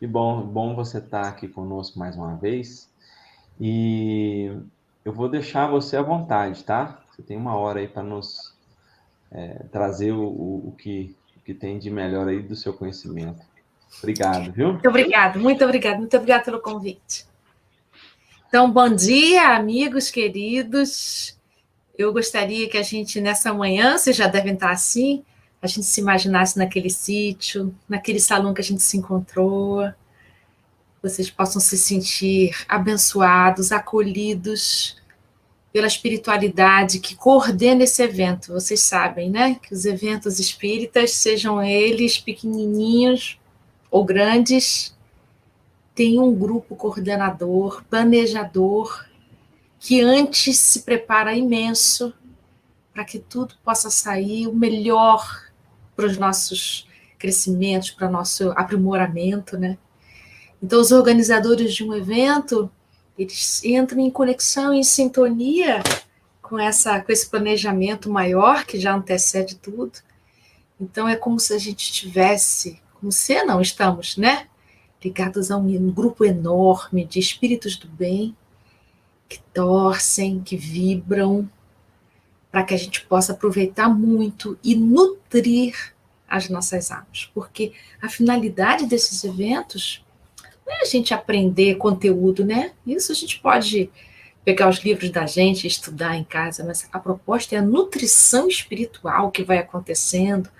Que bom você estar aqui conosco mais uma vez. E eu vou deixar você à vontade, tá? Você tem uma hora aí para nos trazer o que tem de melhor aí do seu conhecimento. Obrigado, viu? Muito obrigada pelo convite. Então, bom dia, amigos queridos. Eu gostaria que a gente, nessa manhã, vocês já devem estar assim, a gente se imaginasse naquele sítio, naquele salão que a gente se encontrou, vocês possam se sentir abençoados, acolhidos pela espiritualidade que coordena esse evento. Vocês sabem, né? Que os eventos espíritas, sejam eles pequenininhos ou grandes, tem um grupo coordenador, planejador, que antes se prepara imenso para que tudo possa sair o melhor para os nossos crescimentos, para o nosso aprimoramento, né? Então, os organizadores de um evento, eles entram em conexão, em sintonia com esse planejamento maior que já antecede tudo. Então, é como se a gente estivesse, como se não estamos, né? Ligados a um grupo enorme de espíritos do bem que torcem, que vibram, para que a gente possa aproveitar muito e nutrir as nossas almas. Porque a finalidade desses eventos não é a gente aprender conteúdo, né? Isso a gente pode pegar os livros da gente e estudar em casa, mas a proposta é a nutrição espiritual que vai acontecendo.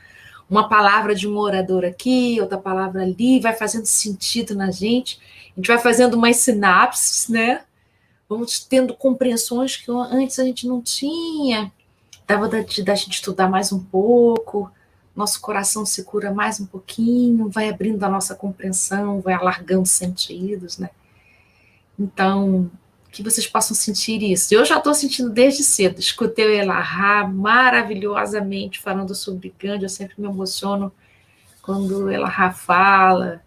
Uma palavra de um orador aqui, outra palavra ali, vai fazendo sentido na gente. A gente vai fazendo umas sinapses, né? Vamos tendo compreensões que antes a gente não tinha. Dava da gente estudar mais um pouco, nosso coração se cura mais um pouquinho, vai abrindo a nossa compreensão, vai alargando os sentidos, né? Então, que vocês possam sentir isso. Eu já estou sentindo desde cedo. Escutei o Elahá maravilhosamente falando sobre Gandhi. Eu sempre me emociono quando o Elahá fala.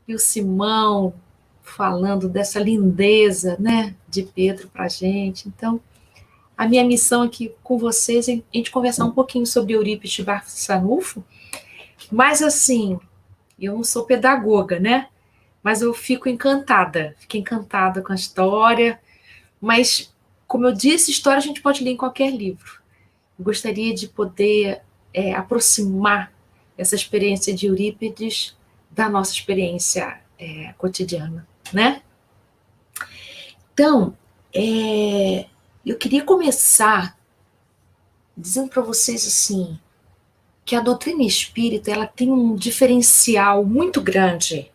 E o Simão falando dessa lindeza, né, de Pedro para a gente. Então, a minha missão aqui com vocês é a gente conversar um pouquinho sobre Eurípides Barçanufo, mas assim, eu não sou pedagoga, né? Mas eu fiquei encantada com a história, mas, como eu disse, história a gente pode ler em qualquer livro. Eu gostaria de poder aproximar essa experiência de Eurípides da nossa experiência cotidiana, né? Então, eu queria começar dizendo para vocês assim, que a doutrina espírita ela tem um diferencial muito grande.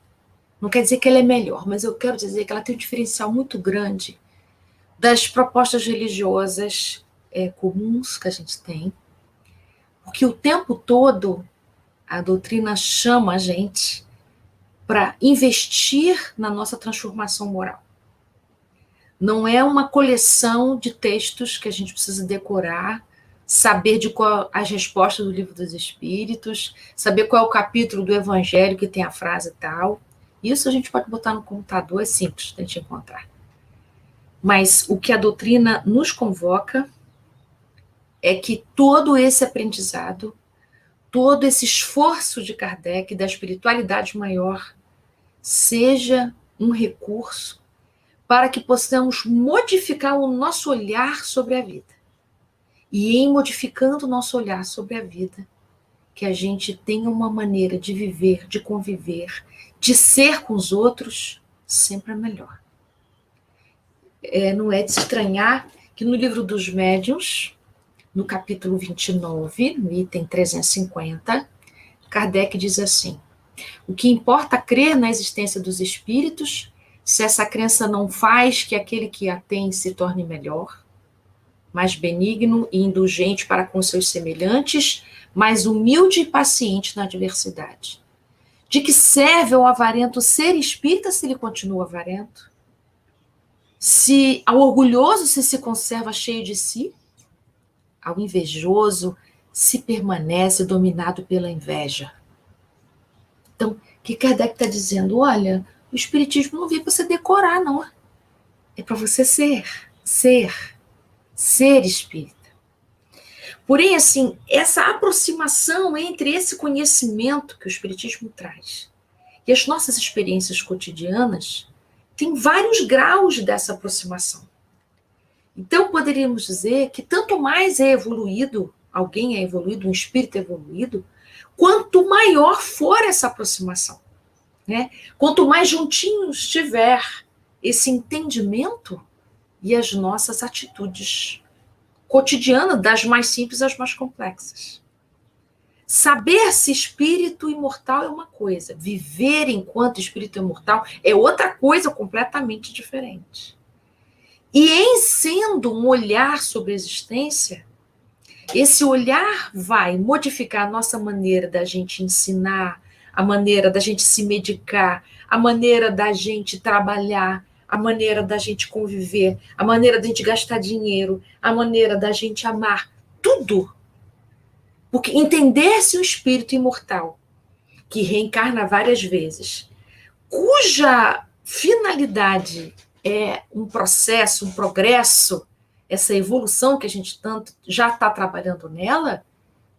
Não quer dizer que ela é melhor, mas eu quero dizer que ela tem um diferencial muito grande das propostas religiosas comuns que a gente tem, porque o tempo todo a doutrina chama a gente para investir na nossa transformação moral. Não é uma coleção de textos que a gente precisa decorar, saber de qual as respostas do Livro dos Espíritos, saber qual é o capítulo do Evangelho que tem a frase tal. Isso a gente pode botar no computador, é simples de a gente encontrar. Mas o que a doutrina nos convoca é que todo esse aprendizado, todo esse esforço de Kardec, da espiritualidade maior, seja um recurso para que possamos modificar o nosso olhar sobre a vida. E em modificando o nosso olhar sobre a vida, que a gente tenha uma maneira de viver, de conviver, de ser com os outros, sempre é melhor. Não é de estranhar que no livro dos médiuns, no capítulo 29, no item 350, Kardec diz assim: o que importa é crer na existência dos espíritos, se essa crença não faz que aquele que a tem se torne melhor, mais benigno e indulgente para com seus semelhantes, mais humilde e paciente na adversidade. De que serve ao avarento ser espírita se ele continua avarento? Se ao orgulhoso se conserva cheio de si? Ao invejoso se permanece dominado pela inveja? Então, o que Kardec está dizendo? Olha, o espiritismo não veio para você decorar, não. É para você ser espírita. Porém, assim, essa aproximação entre esse conhecimento que o espiritismo traz E as nossas experiências cotidianas têm vários graus dessa aproximação. Então, poderíamos dizer que tanto mais é evoluído, alguém é evoluído, um espírito é evoluído, quanto maior for essa aproximação, né? Quanto mais juntinho estiver esse entendimento e as nossas atitudes cotidianas, das mais simples às mais complexas. Saber-se espírito imortal é uma coisa, viver enquanto espírito imortal é outra coisa completamente diferente. E em sendo um olhar sobre a existência, esse olhar vai modificar a nossa maneira da gente ensinar, a maneira da gente se medicar, a maneira da gente trabalhar, a maneira da gente conviver, a maneira da gente gastar dinheiro, a maneira da gente amar, tudo. Porque entender-se um espírito imortal, que reencarna várias vezes, cuja finalidade é um processo, um progresso, essa evolução que a gente tanto já está trabalhando nela,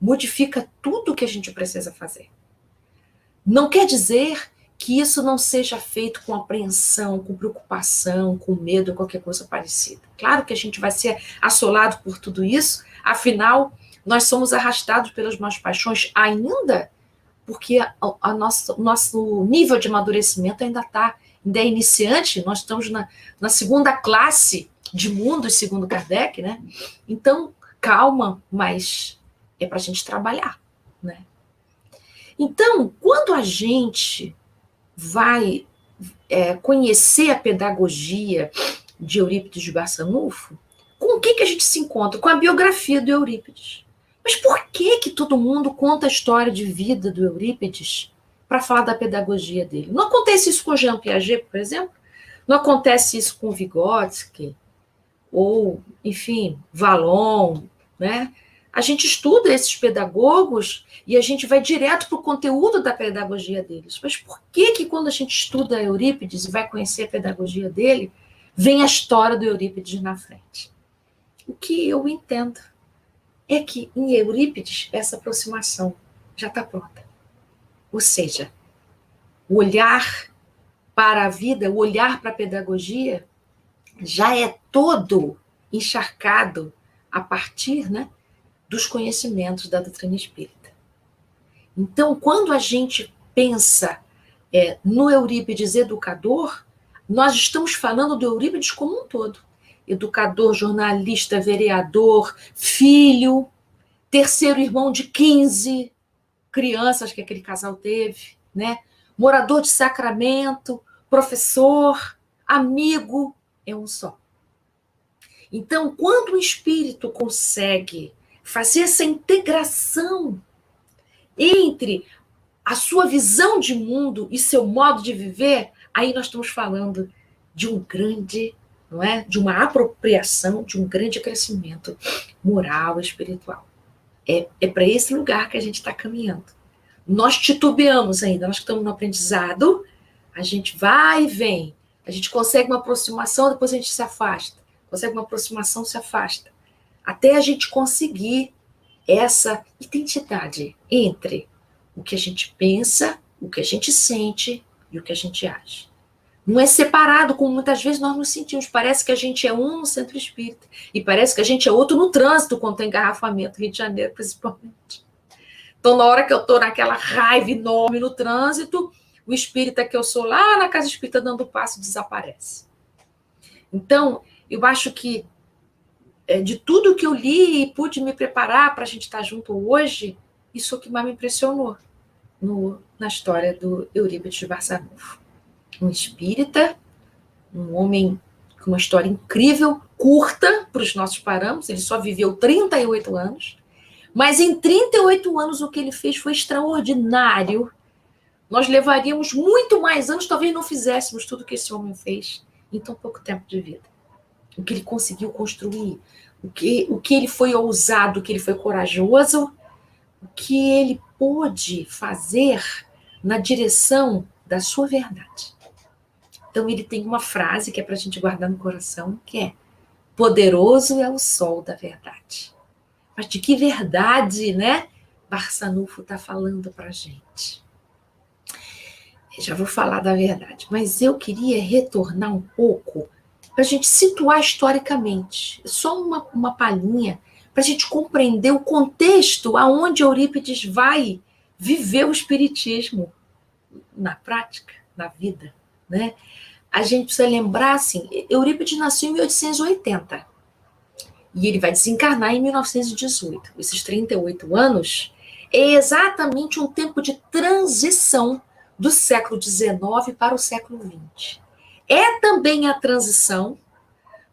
modifica tudo o que a gente precisa fazer. Não quer dizer que isso não seja feito com apreensão, com preocupação, com medo, qualquer coisa parecida. Claro que a gente vai ser assolado por tudo isso, afinal, nós somos arrastados pelas más paixões ainda, porque o nosso nível de amadurecimento ainda é iniciante, nós estamos na segunda classe de mundos, segundo Kardec, né? Então, calma, mas é para a gente trabalhar, né? Então, quando a gente vai conhecer a pedagogia de Eurípides de Barçanufo, com o que a gente se encontra? Com a biografia do Eurípides. Mas por que todo mundo conta a história de vida do Eurípides para falar da pedagogia dele? Não acontece isso com Jean Piaget, por exemplo? Não acontece isso com Vygotsky? Ou, enfim, Vallon, né? A gente estuda esses pedagogos e a gente vai direto para o conteúdo da pedagogia deles. Mas por que quando a gente estuda Eurípides e vai conhecer a pedagogia dele, vem a história do Eurípides na frente? O que eu entendo é que em Eurípides essa aproximação já está pronta. Ou seja, o olhar para a vida, o olhar para a pedagogia já é todo encharcado a partir, né, dos conhecimentos da doutrina espírita. Então, quando a gente pensa no Eurípides educador, nós estamos falando do Eurípides como um todo. Educador, jornalista, vereador, filho, terceiro irmão de 15 crianças que aquele casal teve, né? Morador de Sacramento, professor, amigo, é um só. Então, quando o espírito consegue fazer essa integração entre a sua visão de mundo e seu modo de viver, aí nós estamos falando de um grande, não é? De uma apropriação, de um grande crescimento moral e espiritual. É para esse lugar que a gente está caminhando. Nós titubeamos ainda, nós estamos no aprendizado, a gente vai e vem, a gente consegue uma aproximação, depois a gente se afasta, consegue uma aproximação, se afasta, até a gente conseguir essa identidade entre o que a gente pensa, o que a gente sente e o que a gente age. Não é separado, como muitas vezes nós nos sentimos. Parece que a gente é um no centro espírita e parece que a gente é outro no trânsito, quando tem engarrafamento, Rio de Janeiro, principalmente. Então, na hora que eu estou naquela raiva enorme no trânsito, o espírita que eu sou lá na casa espírita dando passo desaparece. Então, eu acho que de tudo que eu li e pude me preparar para a gente estar junto hoje, isso é o que mais me impressionou na história do Eurípides de Barçanufo. Um espírita, um homem com uma história incrível, curta para os nossos parâmetros, ele só viveu 38 anos, mas em 38 anos o que ele fez foi extraordinário. Nós levaríamos muito mais anos, talvez não fizéssemos tudo que esse homem fez em tão pouco tempo de vida. O que ele conseguiu construir, o que ele foi ousado, o que ele foi corajoso, o que ele pôde fazer na direção da sua verdade. Então, ele tem uma frase que é para a gente guardar no coração, que é: poderoso é o sol da verdade. Mas de que verdade, né, Barçanufo está falando para a gente? Já vou falar da verdade, mas eu queria retornar um pouco para a gente situar historicamente, só uma palhinha, para a gente compreender o contexto aonde Eurípides vai viver o espiritismo na prática, na vida, né? A gente precisa lembrar, assim, Eurípides nasceu em 1880 e ele vai desencarnar em 1918. Esses 38 anos é exatamente um tempo de transição do século XIX para o século XX. É também a transição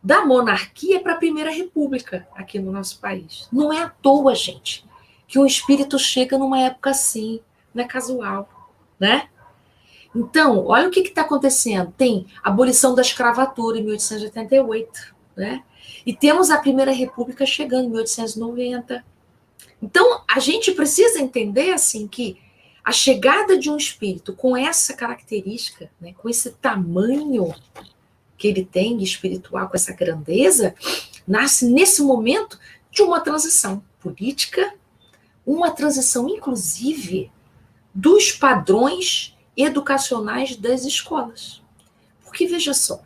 da monarquia para a Primeira República aqui no nosso país. Não é à toa, gente, que um espírito chega numa época assim, não é casual, né? Então, olha o que está acontecendo. Tem a abolição da escravatura em 1888, né? E temos a Primeira República chegando em 1890. Então, a gente precisa entender assim que a chegada de um espírito com essa característica, né, com esse tamanho que ele tem espiritual, com essa grandeza, nasce nesse momento de uma transição política, uma transição, inclusive, dos padrões educacionais das escolas. Porque, veja só,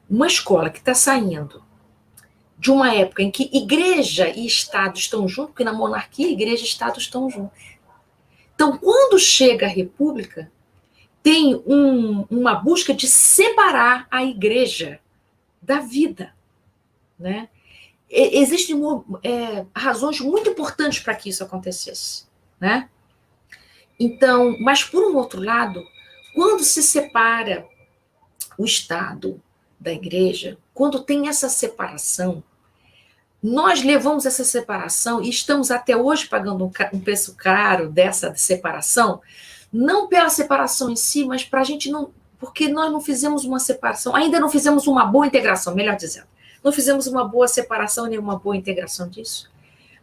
uma escola que está saindo de uma época em que igreja e Estado estão juntos, porque na monarquia igreja e Estado estão juntos. Então, quando chega a República, tem uma busca de separar a igreja da vida, né? Existem razões muito importantes para que isso acontecesse, né? Então, mas por um outro lado, quando se separa o Estado da igreja, quando tem essa separação, nós levamos essa separação e estamos até hoje pagando um preço caro dessa separação, não pela separação em si, mas para a gente não. Porque nós não fizemos uma separação, ainda não fizemos uma boa integração, melhor dizendo. Não fizemos uma boa separação nem uma boa integração disso.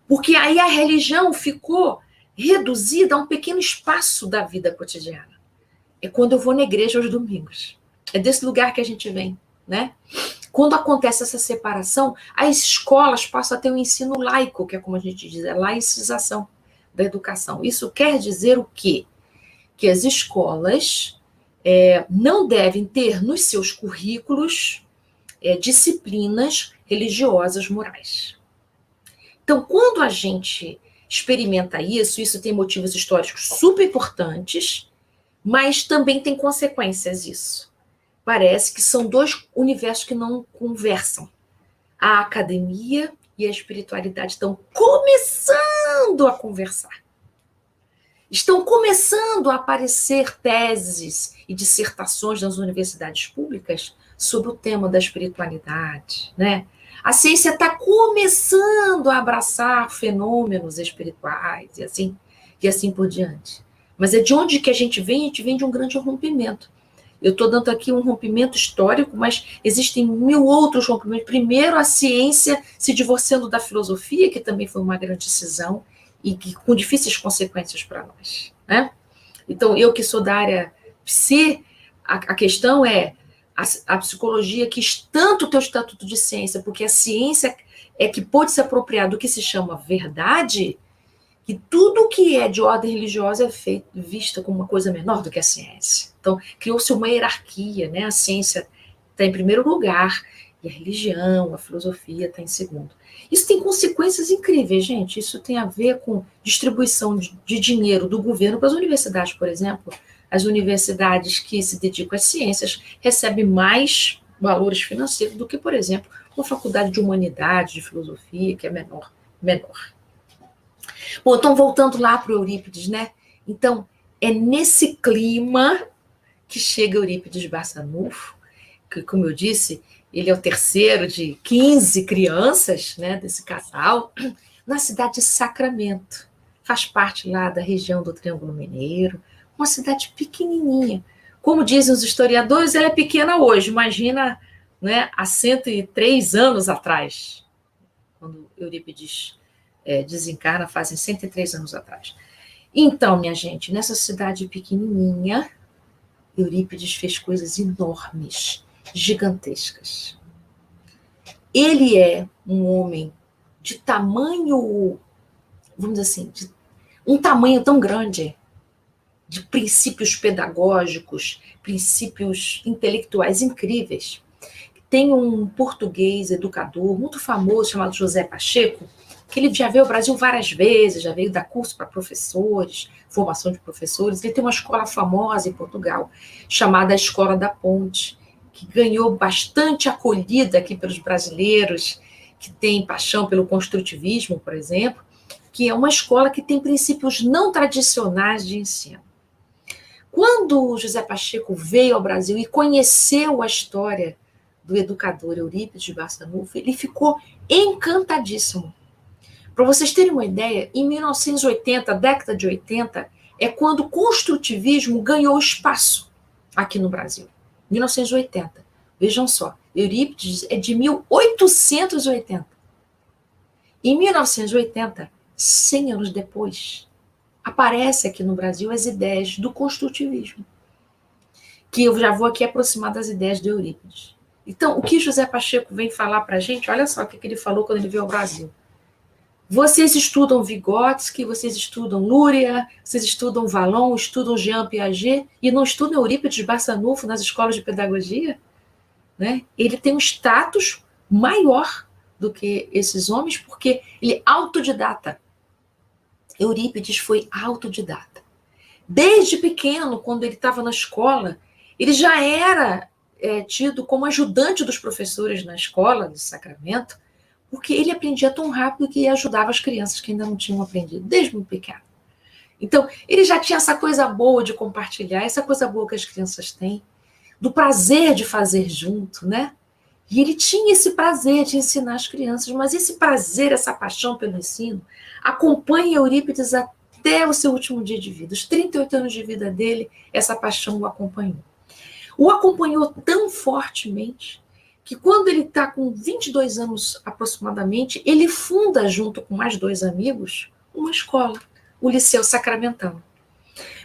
Porque aí a religião ficou reduzida a um pequeno espaço da vida cotidiana. É quando eu vou na igreja aos domingos. É desse lugar que a gente vem, né? Quando acontece essa separação, as escolas passam a ter um ensino laico, que é como a gente diz, é laicização da educação. Isso quer dizer o quê? Que as escolas não devem ter nos seus currículos disciplinas religiosas morais. Então, quando a gente experimenta isso, isso tem motivos históricos super importantes, mas também tem consequências isso. Parece que são dois universos que não conversam. A academia e a espiritualidade estão começando a conversar. Estão começando a aparecer teses e dissertações nas universidades públicas sobre o tema da espiritualidade, né? A ciência está começando a abraçar fenômenos espirituais e assim por diante. Mas é de onde que a gente vem? A gente vem de um grande rompimento. Eu estou dando aqui um rompimento histórico, mas existem 1000 outros rompimentos. Primeiro, a ciência se divorciando da filosofia, que também foi uma grande cisão, e que, com difíceis consequências para nós, né? Então, eu que sou da área psi, a questão é a psicologia quis tanto ter o estatuto de ciência, porque a ciência é que pôde se apropriar do que se chama verdade, que tudo que é de ordem religiosa é vista como uma coisa menor do que a ciência. Então, criou-se uma hierarquia, né? A ciência está em primeiro lugar, e a religião, a filosofia está em segundo. Isso tem consequências incríveis, gente. Isso tem a ver com distribuição de dinheiro do governo para as universidades, por exemplo. As universidades que se dedicam às ciências recebem mais valores financeiros do que, por exemplo, uma faculdade de humanidade, de filosofia, que é menor. Bom, então, voltando lá para o Eurípides, né? Então, é nesse clima que chega Eurípides Barçanufo, que, como eu disse, ele é o terceiro de 15 crianças, né, desse casal, na cidade de Sacramento. Faz parte lá da região do Triângulo Mineiro, uma cidade pequenininha. Como dizem os historiadores, ela é pequena hoje, imagina, né, há 103 anos atrás, quando Eurípides desencarna, fazem 103 anos atrás. Então, minha gente, nessa cidade pequenininha, Eurípides fez coisas enormes, gigantescas. Ele é um homem de tamanho, vamos dizer assim, de um tamanho tão grande, de princípios pedagógicos, princípios intelectuais incríveis. Tem um português educador muito famoso chamado José Pacheco, que ele já veio ao Brasil várias vezes, já veio dar curso para professores, formação de professores. Ele tem uma escola famosa em Portugal, chamada Escola da Ponte, que ganhou bastante acolhida aqui pelos brasileiros, que têm paixão pelo construtivismo, por exemplo, que é uma escola que tem princípios não tradicionais de ensino. Quando o José Pacheco veio ao Brasil e conheceu a história do educador Eurípides de Barçanufo, ele ficou encantadíssimo. Para vocês terem uma ideia, em 1980, década de 80, é quando o construtivismo ganhou espaço aqui no Brasil. 1980. Vejam só, Eurípides é de 1880. Em 1980, 100 anos depois, aparece aqui no Brasil as ideias do construtivismo, que eu já vou aqui aproximar das ideias de Eurípides. Então, o que José Pacheco vem falar para a gente, olha só o que ele falou quando ele veio ao Brasil. Vocês estudam Vygotsky, vocês estudam Luria, vocês estudam Vallon, estudam Jean Piaget, e não estudam Eurípides Barçanufo nas escolas de pedagogia? Né? Ele tem um status maior do que esses homens, porque ele é autodidata. Eurípides foi autodidata. Desde pequeno, quando ele estava na escola, ele já era tido como ajudante dos professores na escola do Sacramento, porque ele aprendia tão rápido que ajudava as crianças que ainda não tinham aprendido, desde muito pequeno. Então, ele já tinha essa coisa boa de compartilhar, essa coisa boa que as crianças têm, do prazer de fazer junto, né? E ele tinha esse prazer de ensinar as crianças, mas esse prazer, essa paixão pelo ensino, acompanha Eurípides até o seu último dia de vida. Os 38 anos de vida dele, essa paixão o acompanhou. O acompanhou tão fortemente que quando ele está com 22 anos aproximadamente, ele funda, junto com mais 2 amigos, uma escola, o Liceu Sacramentano.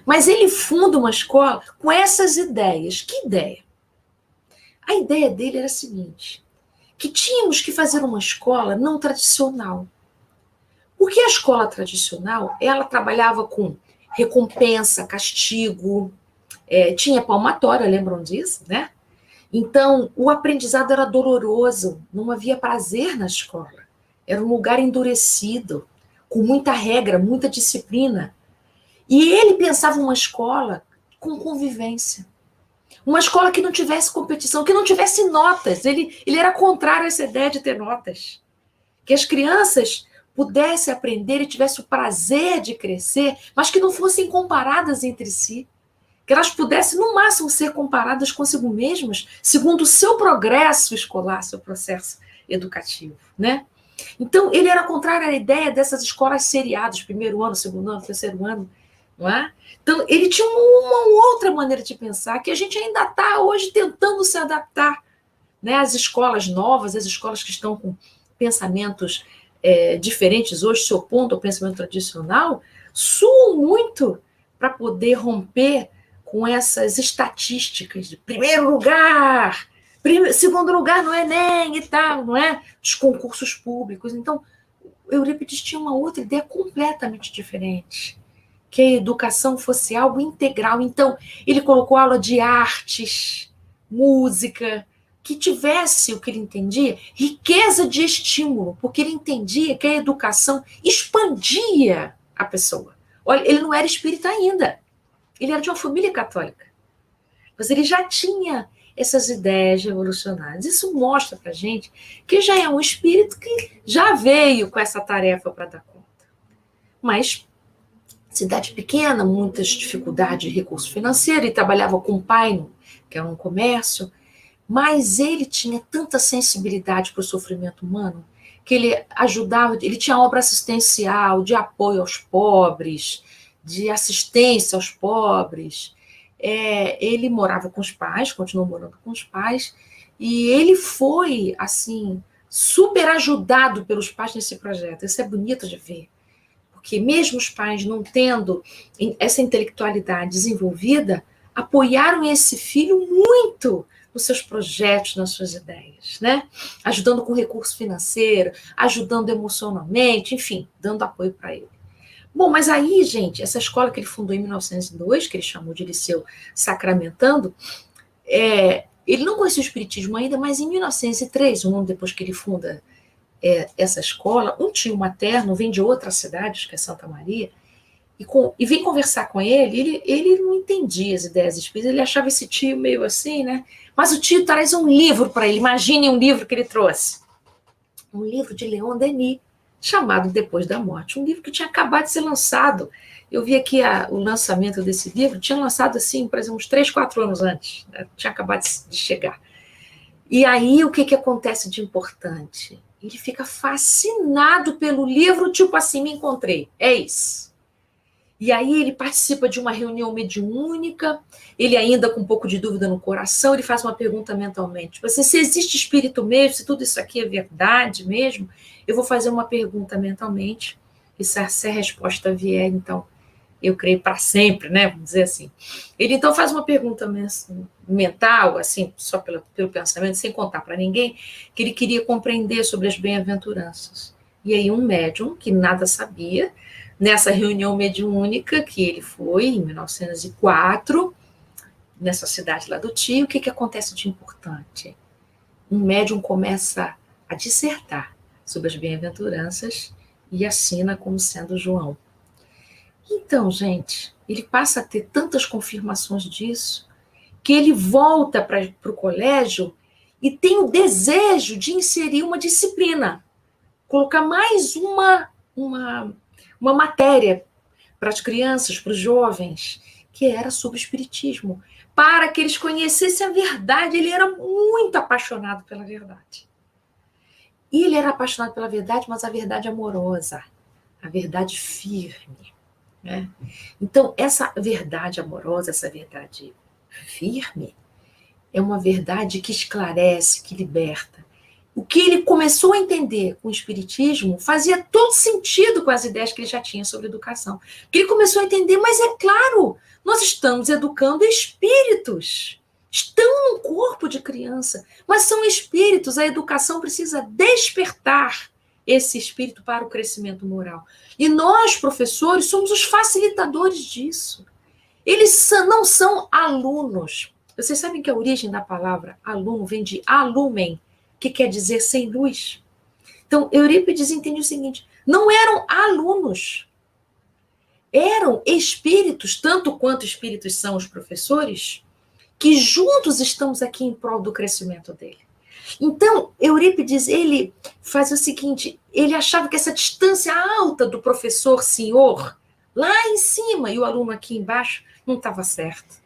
Mas ele funda uma escola com essas ideias. Que ideia? A ideia dele era a seguinte, que tínhamos que fazer uma escola não tradicional. Porque a escola tradicional, ela trabalhava com recompensa, castigo, tinha palmatória, lembram disso, né? Então, o aprendizado era doloroso, não havia prazer na escola. Era um lugar endurecido, com muita regra, muita disciplina. E ele pensava uma escola com convivência. Uma escola que não tivesse competição, que não tivesse notas. Ele era contrário a essa ideia de ter notas. Que as crianças pudessem aprender e tivessem o prazer de crescer, mas que não fossem comparadas entre si. Que elas pudessem, no máximo, ser comparadas consigo mesmas, segundo o seu progresso escolar, seu processo educativo, né? Então, ele era contrário à ideia dessas escolas seriadas, primeiro ano, segundo ano, terceiro ano, não é? Então, ele tinha uma outra maneira de pensar, que a gente ainda está hoje tentando se adaptar, né? As escolas novas, as escolas que estão com pensamentos diferentes hoje, se opondo ao pensamento tradicional, suam muito para poder romper com essas estatísticas de primeiro lugar, segundo lugar no Enem e tal, não é? Dos concursos públicos. Então, Eurípides tinha uma outra ideia completamente diferente, que a educação fosse algo integral. Então, ele colocou aula de artes, música, que tivesse, o que ele entendia, riqueza de estímulo, porque ele entendia que a educação expandia a pessoa. Olha, ele não era espírita ainda. Ele era de uma família católica, mas ele já tinha essas ideias revolucionárias. Isso mostra para a gente que já é um espírito que já veio com essa tarefa para dar conta. Mas, cidade pequena, muitas dificuldades de recurso financeiro, e trabalhava com o pai, que era um comércio, mas ele tinha tanta sensibilidade para o sofrimento humano, que ele ajudava, ele tinha obra assistencial, de apoio aos pobres, de assistência aos pobres. Ele morava com os pais, continuou morando com os pais, e ele foi, assim, super ajudado pelos pais nesse projeto. Isso é bonito de ver, porque mesmo os pais não tendo essa intelectualidade desenvolvida, apoiaram esse filho muito nos seus projetos, nas suas ideias, né? Ajudando com recurso financeiro, ajudando emocionalmente, enfim, dando apoio para ele. Bom, mas aí, gente, essa escola que ele fundou em 1902, que ele chamou de Liceu Sacramentando, ele não conhecia o Espiritismo ainda, mas em 1903, um ano depois que ele funda essa escola, um tio materno vem de outra cidade, acho que é Santa Maria, e vem conversar com ele não entendia as ideias espíritas, ele achava esse tio meio assim, né? Mas o tio traz um livro para ele, imagine um livro que ele trouxe. Um livro de Leon Denis, chamado Depois da Morte, um livro que tinha acabado de ser lançado. Eu vi aqui o lançamento desse livro, tinha lançado assim, por exemplo, uns 3, 4 anos antes, né? Tinha acabado de chegar. E aí, o que acontece de importante? Ele fica fascinado pelo livro, tipo assim, me encontrei, é isso. E aí ele participa de uma reunião mediúnica, ele ainda com um pouco de dúvida no coração, ele faz uma pergunta mentalmente, tipo assim, se existe espírito mesmo, se tudo isso aqui é verdade mesmo, eu vou fazer uma pergunta mentalmente, e se a resposta vier, então, eu creio para sempre, né, vamos dizer assim. Ele então faz uma pergunta mental, assim, só pelo pensamento, sem contar para ninguém, que ele queria compreender sobre as bem-aventuranças. E aí um médium, que nada sabia, nessa reunião mediúnica que ele foi, em 1904, nessa cidade lá do tio, o que acontece de importante? Um médium começa a dissertar sobre as bem-aventuranças e assina como sendo João. Então, gente, ele passa a ter tantas confirmações disso, que ele volta para o colégio e tem o desejo de inserir uma disciplina, colocar mais uma matéria para as crianças, para os jovens, que era sobre o espiritismo, para que eles conhecessem a verdade. Ele era muito apaixonado pela verdade. E ele era apaixonado pela verdade, mas a verdade amorosa, a verdade firme, né? Então, essa verdade amorosa, essa verdade firme, é uma verdade que esclarece, que liberta. O que ele começou a entender com o espiritismo fazia todo sentido com as ideias que ele já tinha sobre educação. Porque ele começou a entender, mas é claro, nós estamos educando espíritos. Estão no corpo de criança, mas são espíritos. A educação precisa despertar esse espírito para o crescimento moral. E nós, professores, somos os facilitadores disso. Eles não são alunos. Vocês sabem que a origem da palavra aluno vem de alumen, que quer dizer sem luz. Então, Eurípides entende o seguinte: não eram alunos, eram espíritos, tanto quanto espíritos são os professores, que juntos estamos aqui em prol do crescimento dele. Então, Eurípides, ele faz o seguinte, ele achava que essa distância alta do professor senhor, lá em cima, e o aluno aqui embaixo, não estava certo.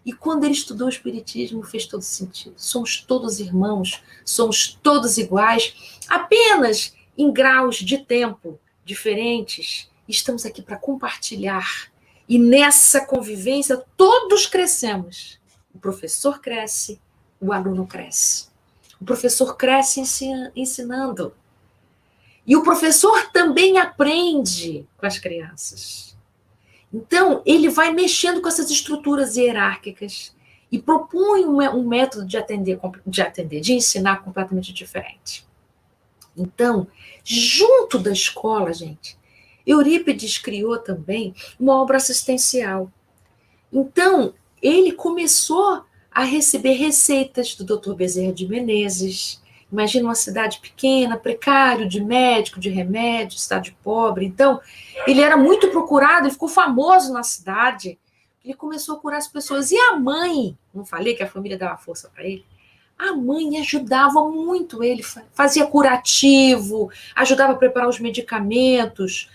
E quando ele estudou o espiritismo, fez todo sentido. Somos todos irmãos, somos todos iguais, apenas em graus de tempo diferentes. Estamos aqui para compartilhar. E nessa convivência, todos crescemos. O professor cresce, o aluno cresce. O professor cresce ensinando. E o professor também aprende com as crianças. Então, ele vai mexendo com essas estruturas hierárquicas e propõe um método de ensinar completamente diferente. Então, junto da escola, gente, Eurípides criou também uma obra assistencial. Então, ele começou a receber receitas do Dr. Bezerra de Menezes. Imagina uma cidade pequena, precário, de médico, de remédio, cidade pobre. Então, ele era muito procurado, ele ficou famoso na cidade. Ele começou a curar as pessoas. E a mãe, não falei que a família dava força para ele? A mãe ajudava muito ele, fazia curativo, ajudava a preparar os medicamentos,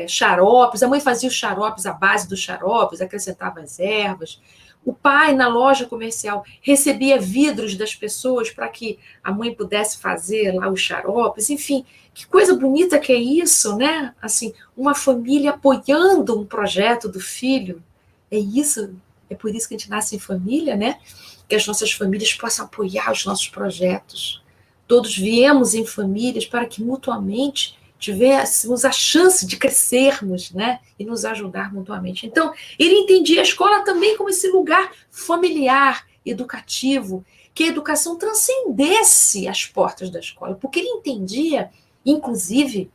xaropes. A mãe fazia os xaropes, a base dos xaropes, acrescentava as ervas. O pai, na loja comercial, recebia vidros das pessoas para que a mãe pudesse fazer lá os xaropes. Enfim, que coisa bonita que é isso, né? Assim, uma família apoiando um projeto do filho. É isso, é por isso que a gente nasce em família, né? Que as nossas famílias possam apoiar os nossos projetos. Todos viemos em famílias para que mutuamente tivéssemos a chance de crescermos, né? E nos ajudar mutuamente. Então, ele entendia a escola também como esse lugar familiar, educativo, que a educação transcendesse as portas da escola, porque ele entendia, inclusive,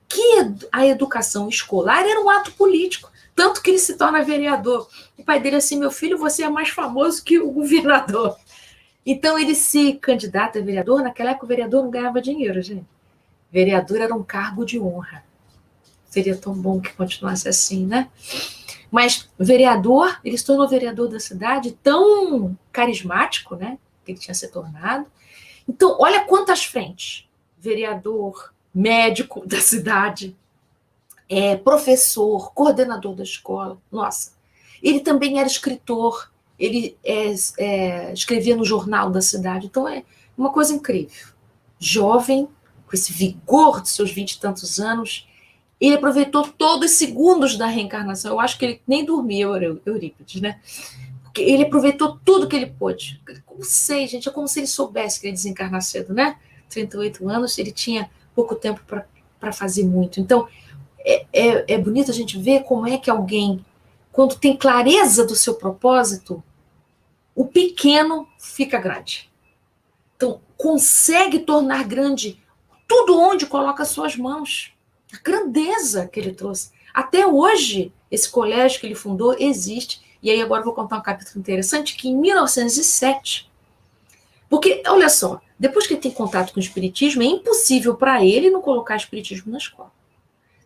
que a educação escolar era um ato político, tanto que ele se torna vereador. O pai dele assim, meu filho, você é mais famoso que o governador. Então ele se candidata a vereador, naquela época o vereador não ganhava dinheiro, gente. Vereador era um cargo de honra. Seria tão bom que continuasse assim, né? Mas vereador, ele se tornou vereador da cidade, tão carismático, né? Que ele tinha se tornado. Então, olha quantas frentes. Vereador, médico da cidade, professor, coordenador da escola. Nossa. Ele também era escritor, ele escrevia no jornal da cidade. Então, é uma coisa incrível. Jovem, com esse vigor de seus 20 e tantos anos, ele aproveitou todos os segundos da reencarnação. Eu acho que ele nem dormiu, Eurípides, né? Porque ele aproveitou tudo que ele pôde. Não sei, gente, é como se ele soubesse que ele ia desencarnar cedo, né? 38 anos, ele tinha pouco tempo para fazer muito. Então, é bonito a gente ver como é que alguém, quando tem clareza do seu propósito, o pequeno fica grande. Então, consegue tornar grande tudo onde coloca as suas mãos. A grandeza que ele trouxe. Até hoje, esse colégio que ele fundou existe. E aí agora eu vou contar um capítulo interessante, que em 1907, porque, olha só, depois que ele tem contato com o espiritismo, é impossível para ele não colocar espiritismo na escola.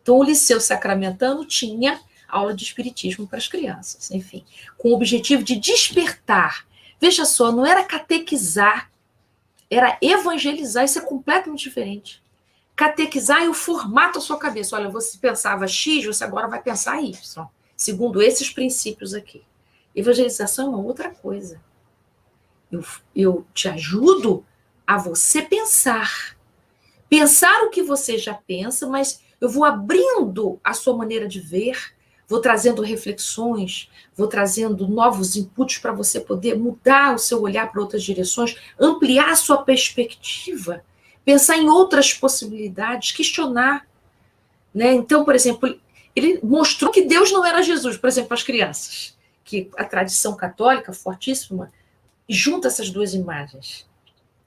Então, o Liceu Sacramentano tinha aula de espiritismo para as crianças, enfim, com o objetivo de despertar. Veja só, não era catequizar, era evangelizar, isso é completamente diferente. Catequizar é o formato da sua cabeça. Olha, você pensava X, você agora vai pensar Y, segundo esses princípios aqui. Evangelização é uma outra coisa. Eu te ajudo a você pensar. Pensar o que você já pensa, mas eu vou abrindo a sua maneira de ver, vou trazendo reflexões, vou trazendo novos inputs para você poder mudar o seu olhar para outras direções, ampliar a sua perspectiva, pensar em outras possibilidades, questionar. Né? Então, por exemplo, ele mostrou que Deus não era Jesus, por exemplo, para as crianças, que a tradição católica fortíssima junta essas duas imagens.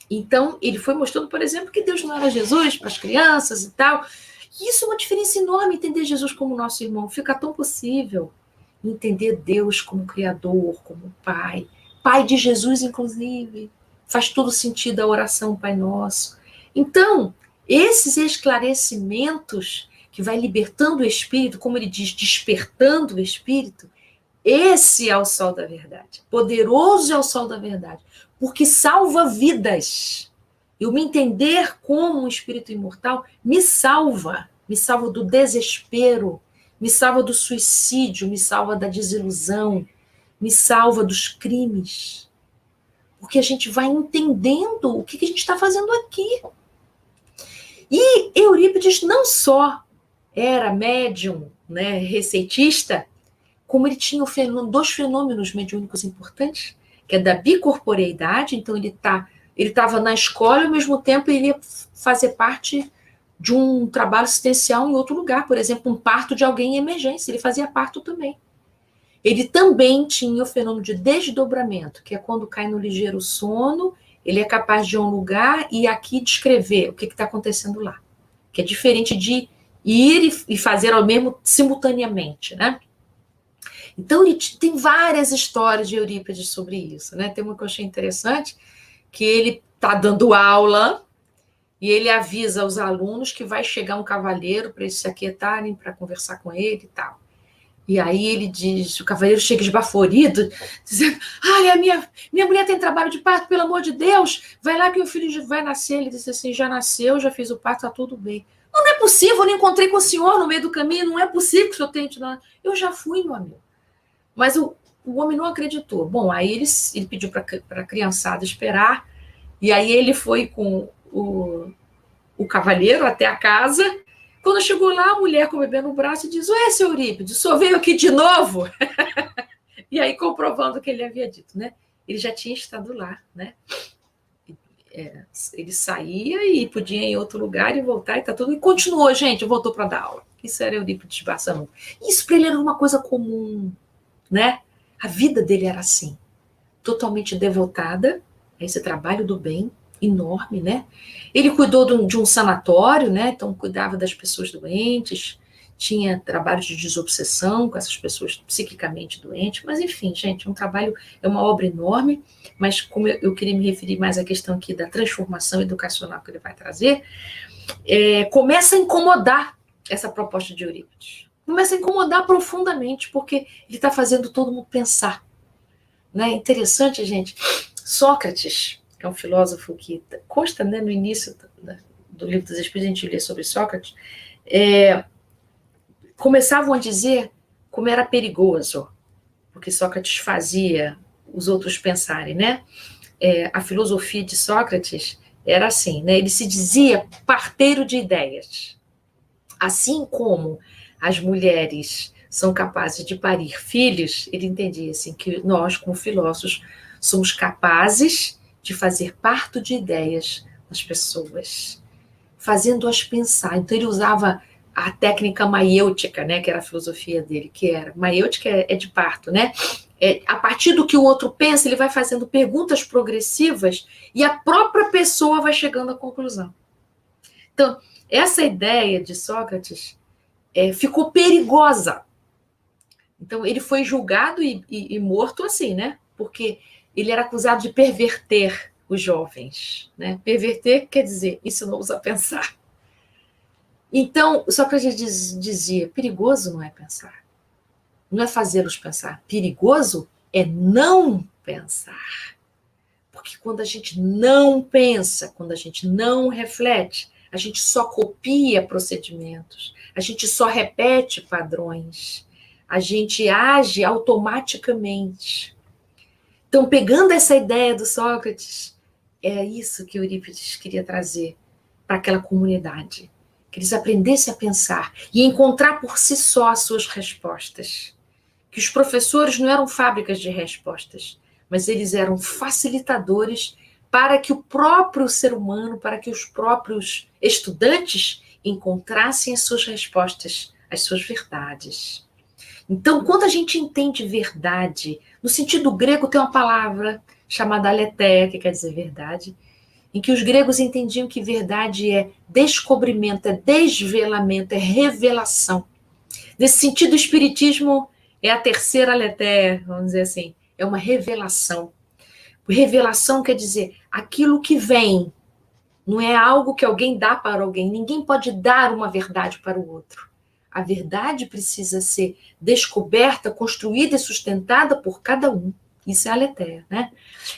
Então, ele foi mostrando, por exemplo, que Deus não era Jesus para as crianças e tal. E isso é uma diferença enorme, entender Jesus como nosso irmão. Fica tão possível entender Deus como Criador, como Pai. Pai de Jesus, inclusive. Faz todo sentido a oração Pai Nosso. Então, esses esclarecimentos que vai libertando o espírito, como ele diz, despertando o espírito, esse é o sol da verdade. Poderoso é o sol da verdade, porque salva vidas. Eu me entender como um espírito imortal me salva do desespero, me salva do suicídio, me salva da desilusão, me salva dos crimes. Porque a gente vai entendendo o que a gente está fazendo aqui. E Eurípides não só era médium, né, receitista, como ele tinha dois fenômenos mediúnicos importantes, que é da bicorporeidade, então ele estava na escola e ao mesmo tempo ele ia fazer parte de um trabalho assistencial em outro lugar, por exemplo, um parto de alguém em emergência, ele fazia parto também. Ele também tinha o fenômeno de desdobramento, que é quando cai no ligeiro sono, ele é capaz de ir a um lugar e aqui descrever o que está acontecendo lá, que é diferente de ir e fazer ao mesmo simultaneamente, né? Então, tem várias histórias de Eurípides sobre isso, né? Tem uma que eu achei interessante, que ele está dando aula e ele avisa os alunos que vai chegar um cavaleiro para eles se aquietarem, para conversar com ele e tal. E aí ele diz, o cavaleiro chega esbaforido, dizendo, ai, a minha mulher tem trabalho de parto, pelo amor de Deus, vai lá que o filho vai nascer. Ele disse assim, já nasceu, já fiz o parto, está tudo bem. Não é possível, eu não encontrei com o senhor no meio do caminho, não é possível que o senhor tenha te dado. Eu já fui, meu amigo. Mas o homem não acreditou. Bom, aí ele pediu para a criançada esperar, e aí ele foi com o cavaleiro até a casa. Quando chegou lá, a mulher com o bebê no braço e diz, ué, seu Eurípides, o senhor veio aqui de novo? E aí, comprovando o que ele havia dito, né? Ele já tinha estado lá, né? Ele saía e podia ir em outro lugar e voltar e tá tudo. E continuou, gente, voltou para dar aula. Isso era Eurípides Barçanufo. Isso para ele era uma coisa comum, né? A vida dele era assim, totalmente devotada a esse trabalho do bem, enorme, né? Ele cuidou de um sanatório, né? Então cuidava das pessoas doentes, tinha trabalho de desobsessão com essas pessoas psiquicamente doentes, mas enfim, gente, é uma obra enorme, mas como eu queria me referir mais à questão aqui da transformação educacional que ele vai trazer, começa a incomodar essa proposta de Eurípides. Começa a incomodar profundamente, porque ele está fazendo todo mundo pensar. Né? Interessante, gente, Sócrates, que é um filósofo que consta, né, no início do Livro dos Espíritos, a gente lê sobre Sócrates, começavam a dizer como era perigoso, porque Sócrates fazia os outros pensarem, né? A filosofia de Sócrates era assim, né? Ele se dizia parteiro de ideias. Assim como as mulheres são capazes de parir filhos, ele entendia assim, que nós, como filósofos, somos capazes de fazer parto de ideias nas pessoas, fazendo-as pensar. Então, ele usava a técnica maiêutica, né, que era a filosofia dele, que era maiêutica é de parto, né? A partir do que o outro pensa, ele vai fazendo perguntas progressivas e a própria pessoa vai chegando à conclusão. Então, essa ideia de Sócrates ficou perigosa. Então, ele foi julgado e morto assim, né? Porque ele era acusado de perverter os jovens, né? Perverter quer dizer ensinou-os a pensar. Então, Sócrates dizia, perigoso não é pensar, não é fazê-los pensar, perigoso é não pensar. Porque quando a gente não pensa, quando a gente não reflete, a gente só copia procedimentos, a gente só repete padrões, a gente age automaticamente. Então, pegando essa ideia do Sócrates, é isso que Eurípides queria trazer para aquela comunidade. Que eles aprendessem a pensar e encontrar por si só as suas respostas. Que os professores não eram fábricas de respostas, mas eles eram facilitadores para que o próprio ser humano, para que os próprios estudantes encontrassem as suas respostas, as suas verdades. Então, quando a gente entende verdade, no sentido grego tem uma palavra chamada aletheia, que quer dizer verdade, em que os gregos entendiam que verdade é descobrimento, é desvelamento, é revelação. Nesse sentido, o espiritismo é a terceira aletheia, vamos dizer assim, é uma revelação. Revelação quer dizer aquilo que vem, não é algo que alguém dá para alguém, ninguém pode dar uma verdade para o outro. A verdade precisa ser descoberta, construída e sustentada por cada um. Isso é a aletheia, né?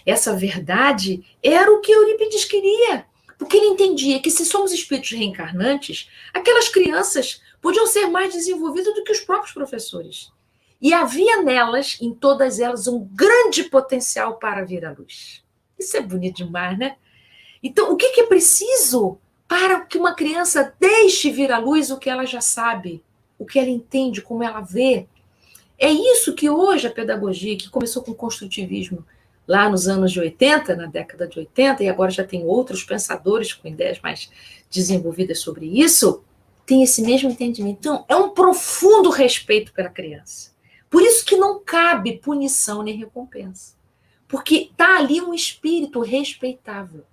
Essa verdade era o que Eurípides queria, porque ele entendia que se somos espíritos reencarnantes, aquelas crianças podiam ser mais desenvolvidas do que os próprios professores. E havia nelas, em todas elas, um grande potencial para vir à luz. Isso é bonito demais, né? Então, o que é preciso para que uma criança deixe vir à luz o que ela já sabe, o que ela entende, como ela vê? É isso que hoje a pedagogia, que começou com o construtivismo lá nos anos de 80, na década de 80, e agora já tem outros pensadores com ideias mais desenvolvidas sobre isso, tem esse mesmo entendimento. Então, é um profundo respeito pela criança. Por isso que não cabe punição nem recompensa. Porque está ali um espírito respeitável.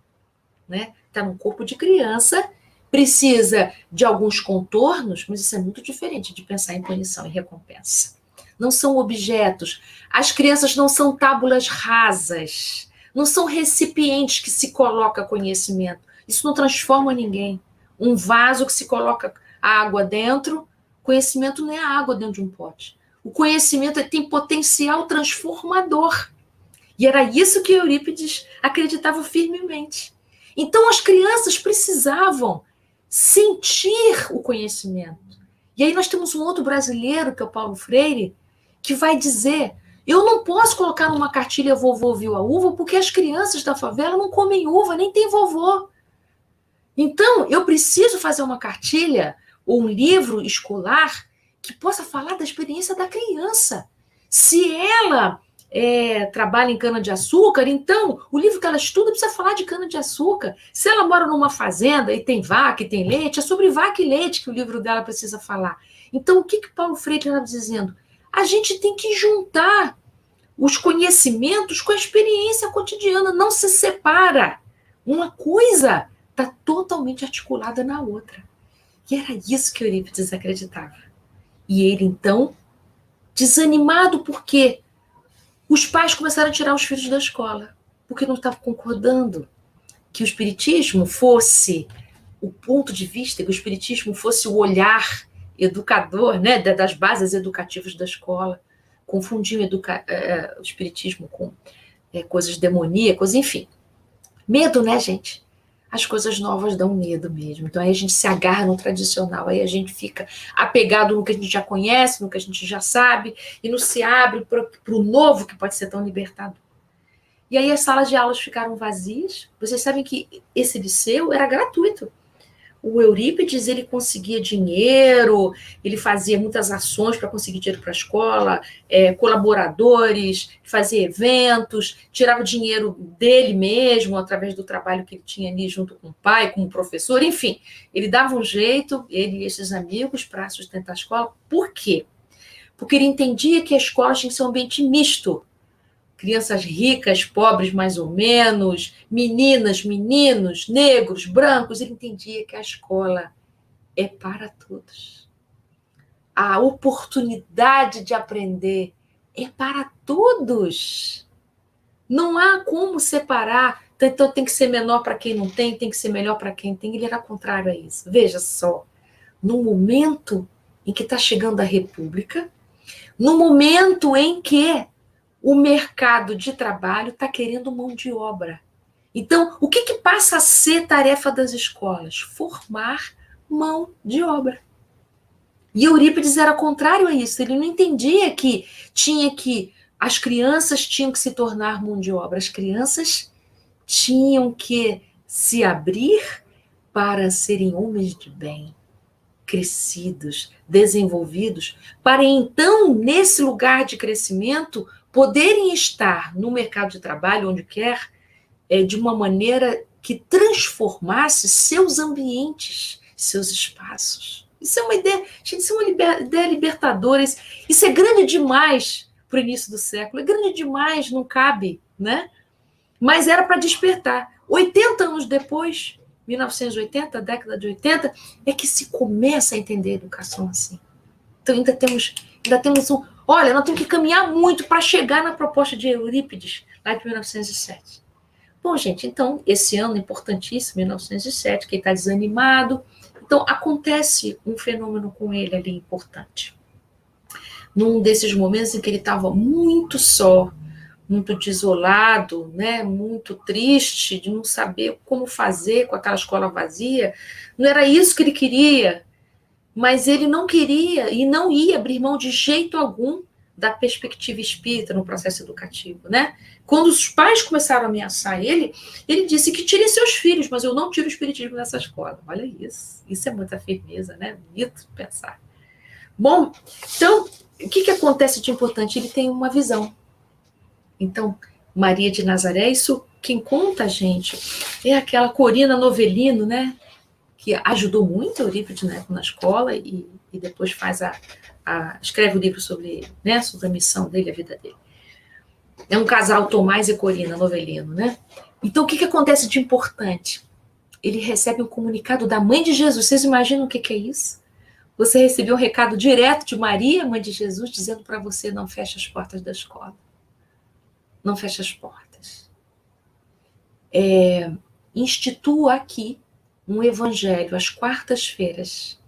Né? Está num corpo de criança, precisa de alguns contornos, mas isso é muito diferente de pensar em punição e recompensa. Não são objetos. As crianças não são tábulas rasas, não são recipientes que se coloca conhecimento. Isso não transforma ninguém. Um vaso que se coloca água dentro, conhecimento não é água dentro de um pote. O conhecimento tem potencial transformador. E era isso que Eurípides acreditava firmemente. Então, as crianças precisavam sentir o conhecimento. E aí nós temos um outro brasileiro, que é o Paulo Freire, que vai dizer, eu não posso colocar numa cartilha vovô viu a uva, porque as crianças da favela não comem uva, nem tem vovô. Então, eu preciso fazer uma cartilha ou um livro escolar que possa falar da experiência da criança. Se ela trabalha em cana-de-açúcar, então o livro que ela estuda precisa falar de cana-de-açúcar. Se ela mora numa fazenda e tem vaca e tem leite, é sobre vaca e leite que o livro dela precisa falar. Então, o que Paulo Freire estava dizendo? A gente tem que juntar os conhecimentos com a experiência cotidiana, não se separa Uma coisa está totalmente articulada na outra. E era isso que Eurípides acreditava. E ele, então, desanimado porque os pais começaram a tirar os filhos da escola, porque não estavam concordando que o espiritismo fosse o ponto de vista, que o espiritismo fosse o olhar educador, né, das bases educativas da escola, confundiam o espiritismo com coisas demoníacas, enfim. Medo, né, gente? As coisas novas dão medo mesmo. Então aí a gente se agarra no tradicional, aí a gente fica apegado no que a gente já conhece, no que a gente já sabe, e não se abre para o novo que pode ser tão libertador. E aí as salas de aulas ficaram vazias. Vocês sabem que esse liceu era gratuito. O Eurípides, ele conseguia dinheiro, ele fazia muitas ações para conseguir dinheiro para a escola, colaboradores, fazia eventos, tirava dinheiro dele mesmo, através do trabalho que ele tinha ali junto com o pai, como professor, enfim. Ele dava um jeito, ele e esses amigos, para sustentar a escola. Por quê? Porque ele entendia que a escola tinha que ser um ambiente misto. Crianças ricas, pobres mais ou menos, meninas, meninos, negros, brancos. Ele entendia que a escola é para todos. A oportunidade de aprender é para todos. Não há como separar. Então tem que ser menor para quem não tem, tem que ser melhor para quem tem. Ele era contrário a isso. Veja só, no momento em que está chegando a República, no momento em que o mercado de trabalho está querendo mão de obra. Então, o que passa a ser tarefa das escolas? Formar mão de obra. E Eurípides era contrário a isso. Ele não entendia que as crianças tinham que se tornar mão de obra. As crianças tinham que se abrir para serem homens de bem, crescidos, desenvolvidos, para então, nesse lugar de crescimento, poderem estar no mercado de trabalho, onde quer, de uma maneira que transformasse seus ambientes, seus espaços. Isso é uma ideia, gente, isso é uma ideia libertadora. Isso é grande demais para o início do século, é grande demais, não cabe, né? Mas era para despertar. 80 anos depois, 1980, década de 80, é que se começa a entender a educação assim. Então ainda temos um... Olha, nós temos que caminhar muito para chegar na proposta de Eurípides, lá de 1907. Bom, gente, então, esse ano importantíssimo, 1907, que ele está desanimado. Então, acontece um fenômeno com ele ali importante. Num desses momentos em que ele estava muito só, muito desolado, né, muito triste, de não saber como fazer com aquela escola vazia. Não era isso que ele queria, mas ele não queria e não ia abrir mão de jeito algum da perspectiva espírita no processo educativo, né? Quando os pais começaram a ameaçar ele disse que tire seus filhos, mas eu não tiro o espiritismo dessa escola. Olha isso é muita firmeza, né? Bonito pensar. Bom, então, o que acontece de importante? Ele tem uma visão. Então, Maria de Nazaré, isso quem conta, gente, é aquela Corina Novellino, né? Que ajudou muito a Eurípides na escola e depois escreve o livro sobre ele, né? Sobre a missão dele, a vida dele. É um casal, Tomás e Corina Novellino, né? Então, o que acontece de importante? Ele recebe um comunicado da mãe de Jesus. Vocês imaginam o que é isso? Você recebeu um recado direto de Maria, mãe de Jesus, dizendo para você: não feche as portas da escola. Não feche as portas. Institua aqui um evangelho às quartas-feiras.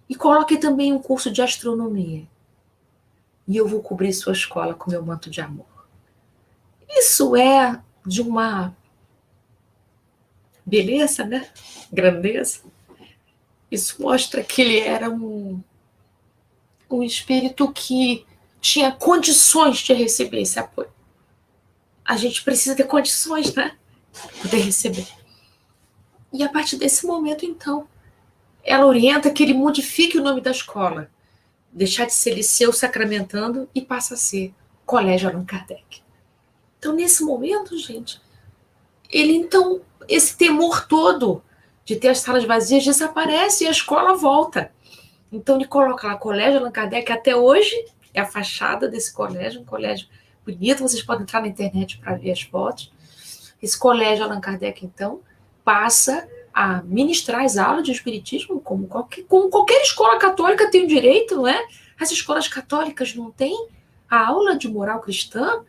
E coloque também um curso de astronomia. E eu vou cobrir sua escola com meu manto de amor. Isso é de uma beleza, né? Grandeza. Isso mostra que ele era um espírito que tinha condições de receber esse apoio. A gente precisa ter condições, né? Poder receber. E a partir desse momento, então, ela orienta que ele modifique o nome da escola. Deixar de ser Liceu Sacramentando e passa a ser Colégio Allan Kardec. Então, nesse momento, gente, então, esse temor todo de ter as salas vazias desaparece e a escola volta. Então, ele coloca lá Colégio Allan Kardec, até hoje é a fachada desse colégio, um colégio bonito, vocês podem entrar na internet para ver as fotos. Esse colégio Allan Kardec, então, passa a ministrar as aulas de espiritismo como qualquer escola católica tem o direito, não é? As escolas católicas não têm a aula de moral cristã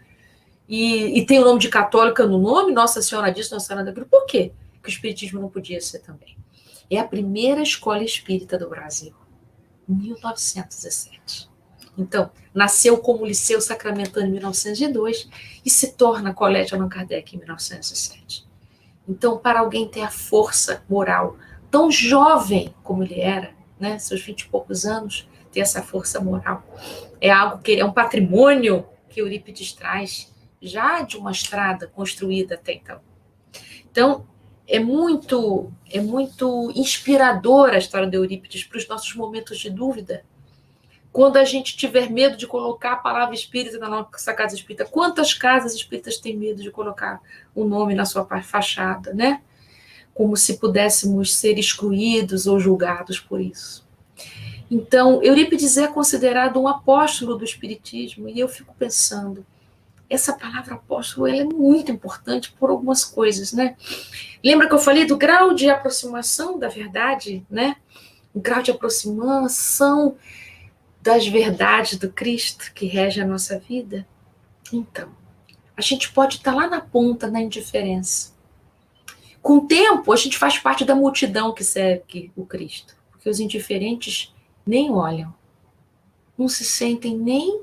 e tem o nome de católica no nome, Nossa Senhora disso, Nossa Senhora daquilo. Por quê que o espiritismo não podia ser também? É a primeira escola espírita do Brasil, 1917. Então, nasceu como Liceu Sacramentano em 1902 e se torna Colégio Allan Kardec em 1907. Então, para alguém ter a força moral tão jovem como ele era, né, seus 20 e poucos anos, ter essa força moral, é algo que é um patrimônio que Eurípides traz já de uma estrada construída até então. Então, é muito inspiradora a história de Eurípides para os nossos momentos de dúvida. Quando a gente tiver medo de colocar a palavra espírita na nossa casa espírita, quantas casas espíritas têm medo de colocar o nome na sua fachada, né? Como se pudéssemos ser excluídos ou julgados por isso. Então, Eurípides é considerado um apóstolo do espiritismo, e eu fico pensando, essa palavra apóstolo ela é muito importante por algumas coisas, né? Lembra que eu falei do grau de aproximação da verdade, né? O grau de aproximação das verdades do Cristo que rege a nossa vida? Então, a gente pode estar lá na ponta, na indiferença. Com o tempo, a gente faz parte da multidão que segue o Cristo, porque os indiferentes nem olham, não se sentem nem,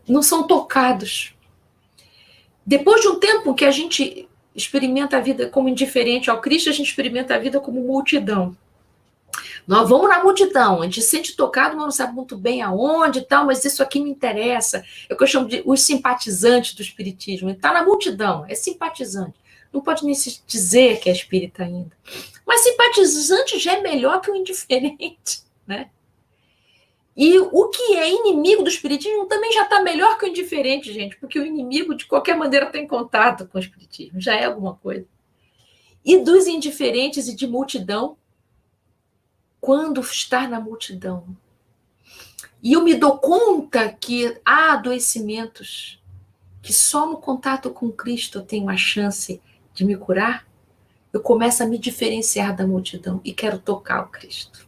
não são tocados. Depois de um tempo que a gente experimenta a vida como indiferente ao Cristo, a gente experimenta a vida como multidão. Nós vamos na multidão, a gente se sente tocado, mas não sabe muito bem aonde e tal, mas isso aqui me interessa. É o que eu chamo de os simpatizantes do espiritismo. Está na multidão, é simpatizante. Não pode nem se dizer que é espírita ainda. Mas simpatizante já é melhor que o indiferente, né? E o que é inimigo do espiritismo também já está melhor que o indiferente, gente, porque o inimigo, de qualquer maneira, tem contato com o espiritismo, já é alguma coisa. E dos indiferentes e de multidão, quando estar na multidão, e eu me dou conta que há adoecimentos que só no contato com Cristo eu tenho a chance de me curar, eu começo a me diferenciar da multidão e quero tocar o Cristo.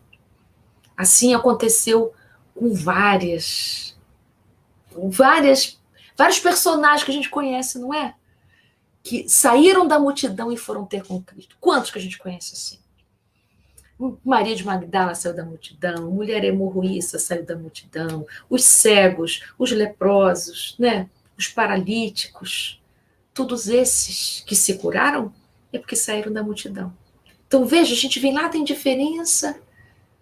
Assim aconteceu com vários personagens que a gente conhece, não é? Que saíram da multidão e foram ter com Cristo. Quantos que a gente conhece assim? Maria de Magdala saiu da multidão, mulher hemorroíça saiu da multidão, os cegos, os leprosos, né? Os paralíticos, todos esses que se curaram é porque saíram da multidão. Então, veja, a gente vem lá da indiferença,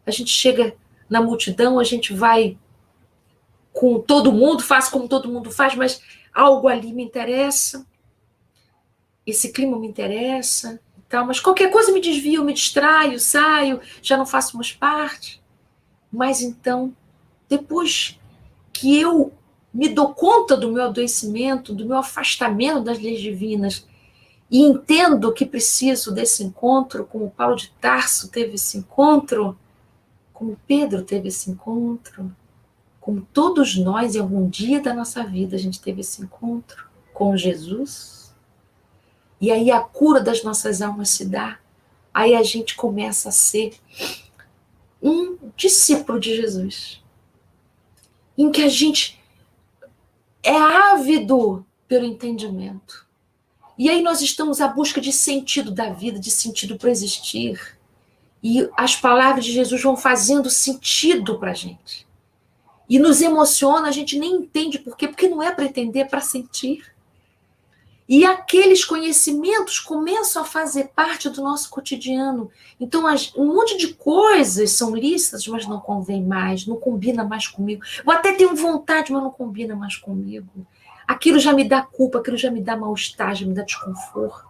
a gente chega na multidão, a gente vai com todo mundo, faz como todo mundo faz, mas algo ali me interessa, esse clima me interessa, tal, mas qualquer coisa me desvio, me distraio, saio, já não faço mais parte. Mas então, depois que eu me dou conta do meu adoecimento, do meu afastamento das leis divinas, e entendo que preciso desse encontro, como Paulo de Tarso teve esse encontro, como Pedro teve esse encontro, como todos nós, em algum dia da nossa vida, a gente teve esse encontro com Jesus, e aí a cura das nossas almas se dá, aí a gente começa a ser um discípulo de Jesus, em que a gente é ávido pelo entendimento. E aí nós estamos à busca de sentido da vida, de sentido para existir. E as palavras de Jesus vão fazendo sentido para a gente. E nos emociona, a gente nem entende por quê, porque não é para entender, é para sentir. E aqueles conhecimentos começam a fazer parte do nosso cotidiano. Então, um monte de coisas são lícitas, mas não convém mais, não combina mais comigo. Eu até tenho vontade, mas não combina mais comigo. Aquilo já me dá culpa, aquilo já me dá mal-estar, já me dá desconforto.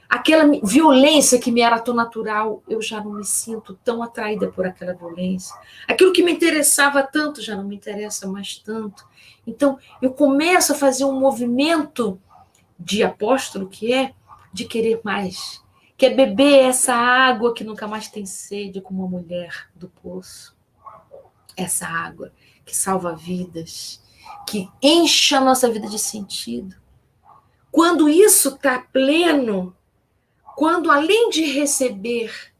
Aquela violência que me era tão natural, eu já não me sinto tão atraída por aquela violência. Aquilo que me interessava tanto, já não me interessa mais tanto. Então, eu começo a fazer um movimento de apóstolo, que é de querer mais, que é beber essa água que nunca mais tem sede, como uma mulher do poço. Essa água que salva vidas, que enche a nossa vida de sentido. quando isso está pleno, quando além de receber,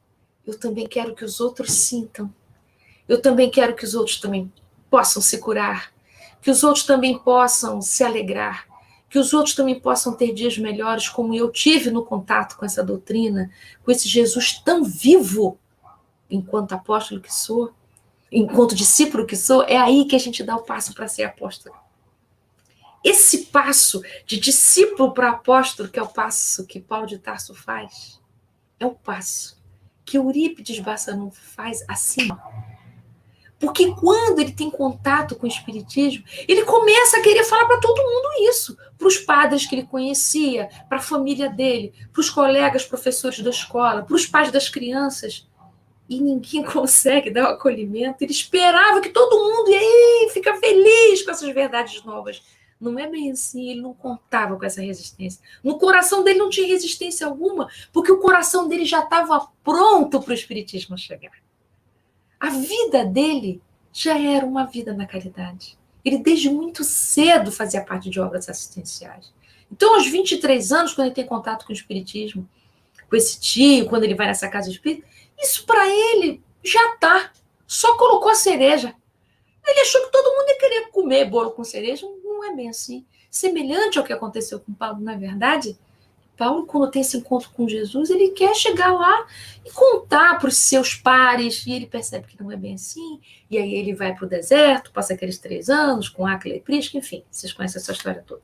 eu também quero que os outros sintam, eu também quero que os outros também possam se curar, que os outros também possam se alegrar, que os outros também possam ter dias melhores, como eu tive no contato com essa doutrina, com esse Jesus tão vivo, enquanto apóstolo que sou, enquanto discípulo que sou, é aí que a gente dá o passo para ser apóstolo. Esse passo de discípulo para apóstolo, que é o passo que Paulo de Tarso faz, é o passo que Eurípides Barçanufo faz assim. Porque quando ele tem contato com o espiritismo, ele começa a querer falar para todo mundo isso, para os padres que ele conhecia, para a família dele, para os colegas professores da escola, para os pais das crianças. E ninguém consegue dar o acolhimento. Ele esperava que todo mundo ia ficar feliz com essas verdades novas. Não é bem assim, ele não contava com essa resistência. No coração dele não tinha resistência alguma, porque o coração dele já estava pronto para o espiritismo chegar. A vida dele já era uma vida na caridade. Ele, desde muito cedo, fazia parte de obras assistenciais. Então, aos 23 anos, quando ele tem contato com o espiritismo, com esse tio, quando ele vai nessa casa espírita, isso para ele já está. Só colocou a cereja. Ele achou que todo mundo ia querer comer bolo com cereja. Não é bem assim. Semelhante ao que aconteceu com Paulo, não é verdade? Paulo, quando tem esse encontro com Jesus, ele quer chegar lá e contar para os seus pares, e ele percebe que não é bem assim, e aí ele vai para o deserto, passa aqueles 3 anos com Áquila e Prisca, enfim, vocês conhecem essa história toda.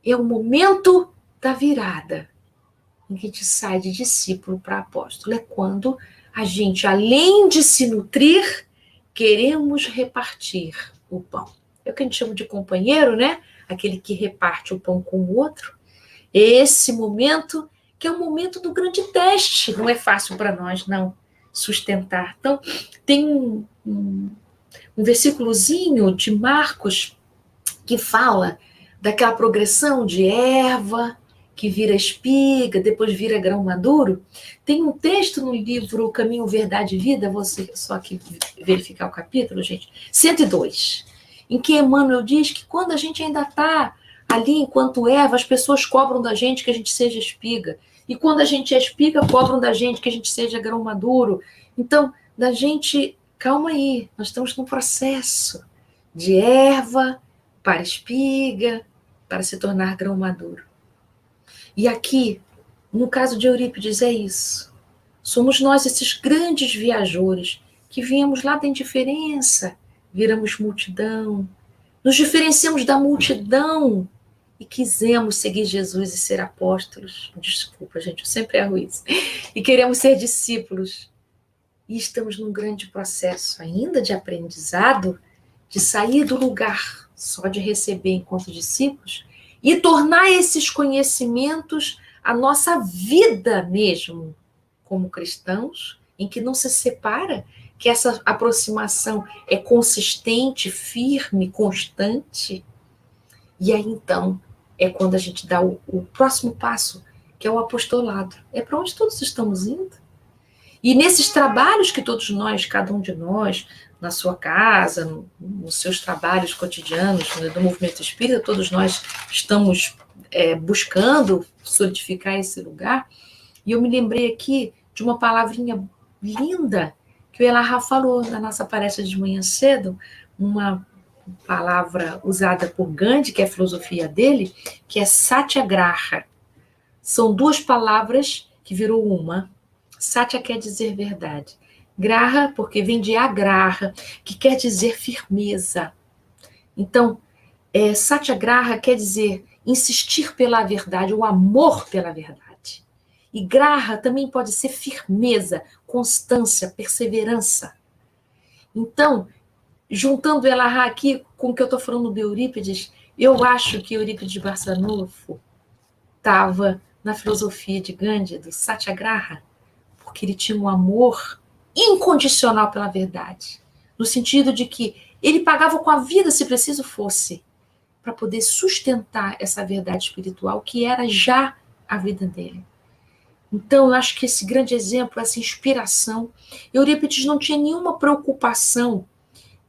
É o momento da virada, em que a gente sai de discípulo para apóstolo. É quando a gente, além de se nutrir, queremos repartir o pão. É o que a gente chama de companheiro, né? Aquele que reparte o pão com o outro. Esse momento, que é o momento do grande teste, não é fácil para nós, não, sustentar. Então, tem um versículozinho de Marcos que fala daquela progressão de erva, que vira espiga, depois vira grão maduro. Tem um texto no livro Caminho, Verdade e Vida, vou só aqui verificar o capítulo, gente, 102, em que Emmanuel diz que quando a gente ainda está ali, enquanto erva, as pessoas cobram da gente que a gente seja espiga. E quando a gente é espiga, cobram da gente que a gente seja grão maduro. Então, da gente, calma aí, nós estamos num processo de erva para espiga, para se tornar grão maduro. E aqui, no caso de Eurípides, é isso. Somos nós, esses grandes viajores, que viemos lá da indiferença, viramos multidão, nos diferenciamos da multidão e quisemos seguir Jesus e ser apóstolos. Desculpa, gente, eu sempre erro isso. E queremos ser discípulos. E estamos num grande processo ainda de aprendizado, de sair do lugar só de receber enquanto discípulos e tornar esses conhecimentos a nossa vida mesmo, como cristãos, em que não se separa, que essa aproximação é consistente, firme, constante. E aí, então, é quando a gente dá o próximo passo, que é o apostolado. É para onde todos estamos indo. E nesses trabalhos que todos nós, cada um de nós, na sua casa, nos seus trabalhos cotidianos, do movimento espírita, todos nós estamos buscando solidificar esse lugar. E eu me lembrei aqui de uma palavrinha linda que o Elahá falou na nossa palestra de manhã cedo, uma palavra usada por Gandhi, que é a filosofia dele, que é satyagraha. São 2 palavras que virou uma. Satya quer dizer verdade. Graha, porque vem de agraha, que quer dizer firmeza. Então, satyagraha quer dizer insistir pela verdade, o amor pela verdade. E graha também pode ser firmeza, constância, perseverança. Então, juntando ela aqui com o que eu estou falando de Eurípides, eu acho que Eurípides Barçanufo estava na filosofia de Gandhi, do Satyagraha, porque ele tinha um amor incondicional pela verdade, no sentido de que ele pagava com a vida, se preciso fosse, para poder sustentar essa verdade espiritual, que era já a vida dele. Então, eu acho que esse grande exemplo, essa inspiração, Eurípides não tinha nenhuma preocupação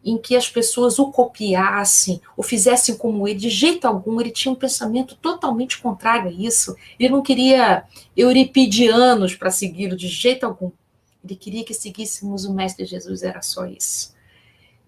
em que as pessoas o copiassem ou fizessem como ele, de jeito algum. Ele tinha um pensamento totalmente contrário a isso. Ele não queria euripidianos para segui-lo de jeito algum. Ele queria que seguíssemos o Mestre Jesus, era só isso.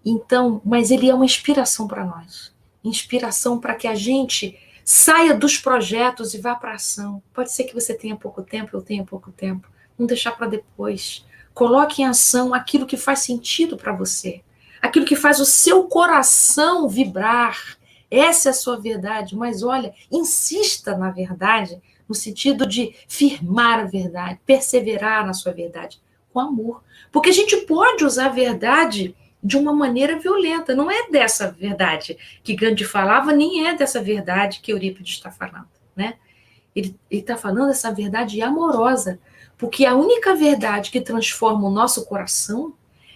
Então, mas ele é uma inspiração para nós. Inspiração para que a gente saia dos projetos e vá para a ação. Pode ser que você tenha pouco tempo, eu tenha pouco tempo. Não deixar para depois. Coloque em ação aquilo que faz sentido para você. Aquilo que faz o seu coração vibrar. Essa é a sua verdade. Mas olha, insista na verdade, no sentido de firmar a verdade, perseverar na sua verdade, com amor. Porque a gente pode usar a verdade de uma maneira violenta. Não é dessa verdade que Gandhi falava, nem é dessa verdade que Eurípides está falando, né? Ele está falando essa verdade amorosa, porque a única verdade que transforma o nosso coração,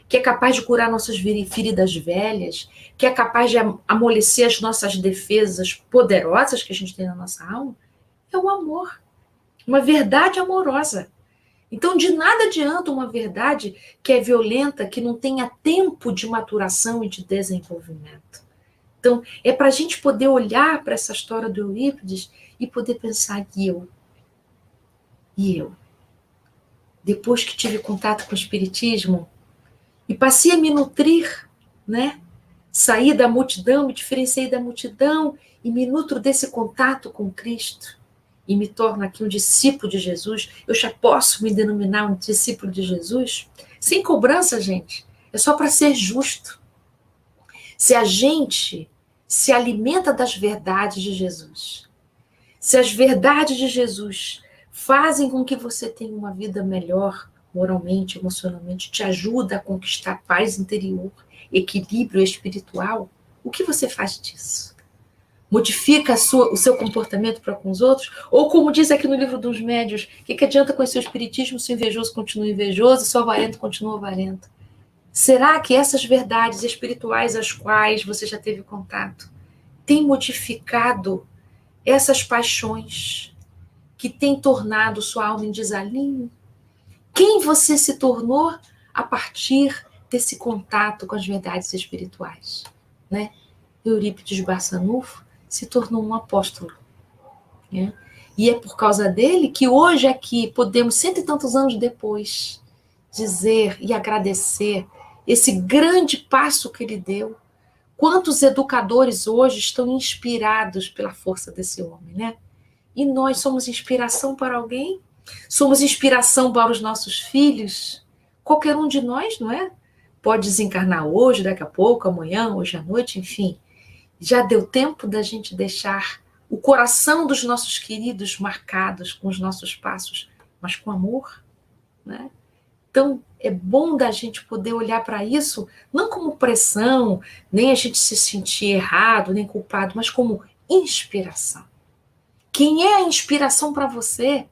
que é capaz de curar nossas feridas velhas, que é capaz de amolecer as nossas defesas poderosas que a gente tem na nossa alma, é o amor. Uma verdade amorosa. Então, de nada adianta uma verdade que é violenta, que não tenha tempo de maturação e de desenvolvimento. Então, é para a gente poder olhar para essa história do Eurípides e poder pensar, e eu, depois que tive contato com o Espiritismo, e passei a me nutrir, né? Saí da multidão, me diferenciei da multidão, e me nutro desse contato com Cristo, e me torno aqui um discípulo de Jesus. Eu já posso me denominar um discípulo de Jesus? Sem cobrança, gente. É só para ser justo. Se a gente se alimenta das verdades de Jesus, se as verdades de Jesus fazem com que você tenha uma vida melhor, moralmente, emocionalmente, te ajuda a conquistar paz interior, equilíbrio espiritual, o que você faz disso? Modifica o seu comportamento para com os outros? Ou como diz aqui no livro dos médiuns, o que adianta conhecer o espiritismo se o invejoso continua invejoso e só o avarento continua avarento? Será que essas verdades espirituais às quais você já teve contato têm modificado essas paixões que têm tornado sua alma em desalinho? Quem você se tornou a partir desse contato com as verdades espirituais, né? Eurípides Barçanufo se tornou um apóstolo, né? E é por causa dele que hoje aqui podemos, 100 e tantos anos depois, dizer e agradecer esse grande passo que ele deu. Quantos educadores hoje estão inspirados pela força desse homem, né? E nós somos inspiração para alguém? Somos inspiração para os nossos filhos? Qualquer um de nós, não é? Pode desencarnar hoje, daqui a pouco, amanhã, hoje à noite, enfim. Já deu tempo da gente deixar o coração dos nossos queridos marcados com os nossos passos, mas com amor, né? Então, é bom da gente poder olhar para isso, não como pressão, nem a gente se sentir errado, nem culpado, mas como inspiração. Quem é a inspiração para você?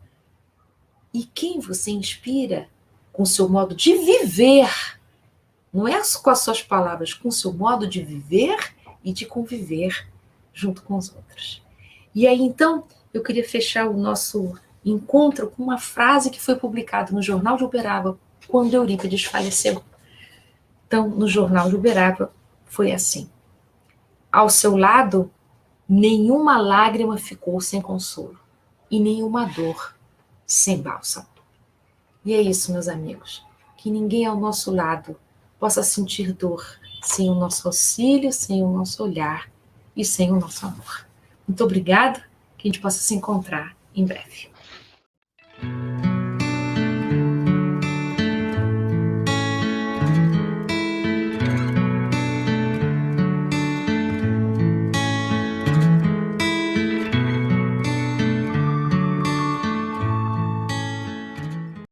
E quem você inspira com o seu modo de viver? Não é com as suas palavras, com o seu modo de viver e de conviver junto com os outros. E aí, então, eu queria fechar o nosso encontro com uma frase que foi publicada no Jornal de Uberaba, quando Eurípides faleceu. Então, no Jornal de Uberaba, foi assim: ao seu lado, nenhuma lágrima ficou sem consolo, e nenhuma dor sem bálsamo. E é isso, meus amigos, que ninguém ao nosso lado possa sentir dor sem o nosso auxílio, sem o nosso olhar e sem o nosso amor. Muito obrigada, que a gente possa se encontrar em breve.